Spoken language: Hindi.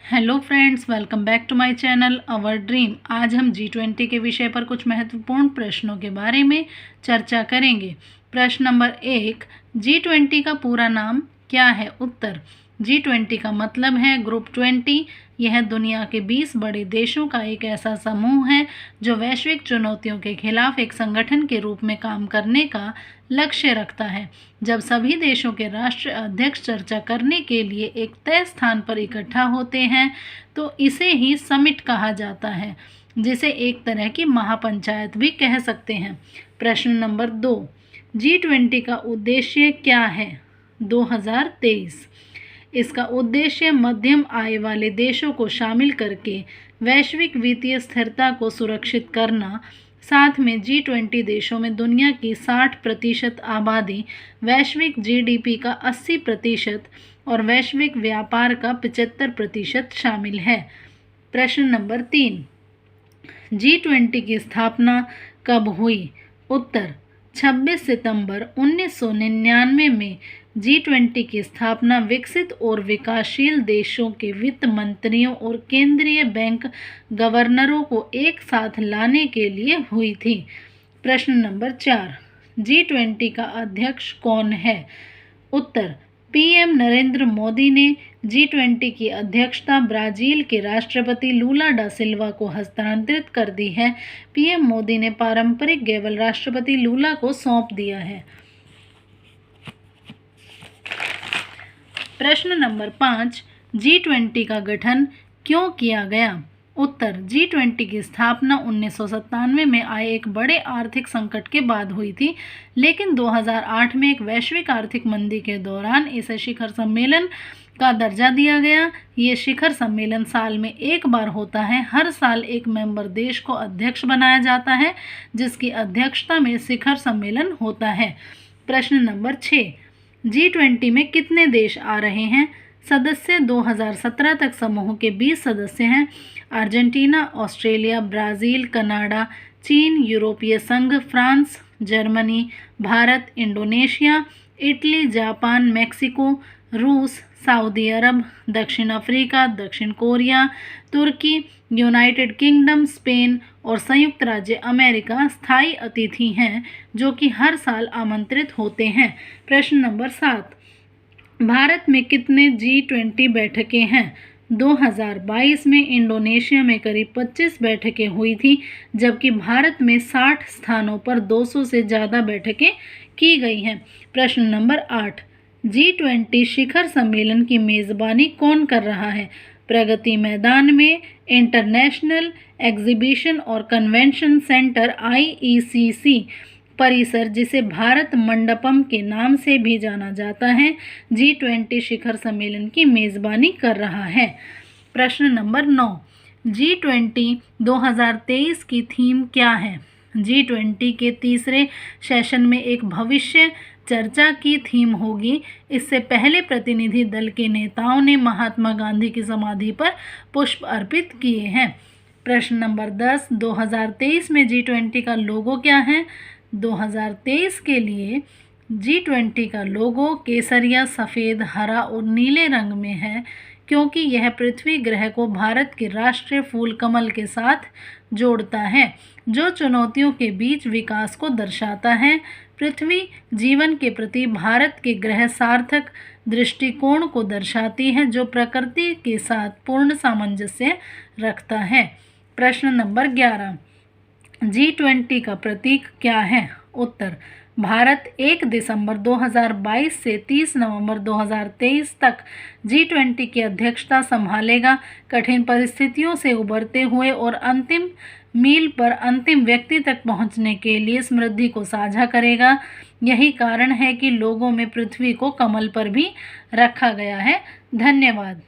Hello friends, welcome back to my channel our dream. आज हम G20 के विषय पर कुछ महत्वपूर्ण प्रश्नों के बारे में चर्चा करेंगे। प्रश्न नंबर 1, G20 का पूरा नाम क्या है? उत्तर, G20 का मतलब है ग्रुप 20। यह दुनिया के 20 बड़े देशों का एक ऐसा समूह है जो वैश्विक चुनौतियों के खिलाफ एक संगठन के रूप में काम करने का लक्ष्य रखता है। जब सभी देशों के राष्ट्र अध्यक्ष चर्चा करने के लिए एक तय स्थान पर इकट्ठा होते हैं तो इसे ही समिट कहा जाता है, जिसे एक तरह की महापंचायत भी कह सकते हैं। प्रश्न नंबर 2, G20 का उद्देश्य क्या है? 2023। इसका उद्देश्य मध्यम आय वाले देशों को शामिल करके वैश्विक वित्तीय स्थिरता को सुरक्षित करना, साथ में G20 देशों में दुनिया की 60% आबादी, वैश्विक GDP का 80% और वैश्विक व्यापार का 75% शामिल है। प्रश्न नंबर 3, G20 की स्थापना कब हुई? उत्तर, 26 सितंबर 1999 में G20 की स्थापना विकसित और विकासशील देशों के वित्त मंत्रियों और केंद्रीय बैंक गवर्नरों को एक साथ लाने के लिए हुई थी। प्रश्न नंबर 4, G20 का अध्यक्ष कौन है? उत्तर, PM नरेंद्र मोदी ने G20 की अध्यक्षता ब्राज़ील के राष्ट्रपति लूला डा सिल्वा को हस्तांतरित कर दी है। PM मोदी ने पारंपरिक केवल राष्ट्रपति लूला को सौंप दिया है। प्रश्न नंबर 5, G20 का गठन क्यों किया गया? उत्तर, G20 की स्थापना 1997 में आए एक बड़े आर्थिक संकट के बाद हुई थी, लेकिन 2008 में एक वैश्विक आर्थिक मंदी के दौरान इसे शिखर सम्मेलन का दर्जा दिया गया। ये शिखर सम्मेलन साल में एक बार होता है। हर साल एक मेंबर देश को अध्यक्ष बनाया जाता है, जिसकी अध्यक्षता में शिखर सम्मेलन होता है। प्रश्न नंबर 6, G20 में कितने देश आ रहे हैं? सदस्य 2017 तक समूह के 20 सदस्य हैं। अर्जेंटीना, ऑस्ट्रेलिया, ब्राज़ील, कनाडा, चीन, यूरोपीय संघ, France, Germany, Bharat, Indonesia, Italy, Japan, Mexico, रूस, सऊदी अरब, दक्षिण अफ्रीका, दक्षिण कोरिया, तुर्की, यूनाइटेड किंगडम, स्पेन और संयुक्त राज्य अमेरिका स्थायी अतिथि हैं, जो कि हर साल आमंत्रित होते हैं। प्रश्न नंबर 7, भारत में कितने G20 बैठकें हैं? 2022 में इंडोनेशिया में करीब 25 बैठकें हुई थी, जबकि भारत में 60 स्थानों पर 200 से ज़्यादा बैठकें की गई हैं। प्रश्न नंबर 8, G20 शिखर सम्मेलन की मेज़बानी कौन कर रहा है? प्रगति मैदान में इंटरनेशनल एग्जीबिशन और कन्वेंशन सेंटर IECC परिसर, जिसे भारत मंडपम के नाम से भी जाना जाता है, G20 शिखर सम्मेलन की मेज़बानी कर रहा है। प्रश्न नंबर 9, G20 2023 की थीम क्या है? G20 के तीसरे सेशन में एक भविष्य चर्चा की थीम होगी। इससे पहले प्रतिनिधि दल के नेताओं ने महात्मा गांधी की समाधि पर पुष्प अर्पित किए हैं। प्रश्न नंबर 10, 2023 में G20 का लोगो क्या है? 2023 के लिए G20 का लोगो केसरिया, सफ़ेद, हरा और नीले रंग में है, क्योंकि यह पृथ्वी ग्रह को भारत के राष्ट्रीय फूल कमल के साथ जोड़ता है, जो चुनौतियों के बीच विकास को दर्शाता है। पृथ्वी जीवन के प्रति भारत के ग्रह सार्थक दृष्टिकोण को दर्शाती है, जो प्रकृति के साथ पूर्ण सामंजस्य रखता है। प्रश्न नंबर 11, G20 का प्रतीक क्या है? उत्तर, भारत 1 दिसंबर 2022 से 30 नवंबर 2023 तक G20 की अध्यक्षता संभालेगा। कठिन परिस्थितियों से उबरते हुए और अंतिम मील पर अंतिम व्यक्ति तक पहुंचने के लिए समृद्धि को साझा करेगा। यही कारण है कि लोगों में पृथ्वी को कमल पर भी रखा गया है। धन्यवाद।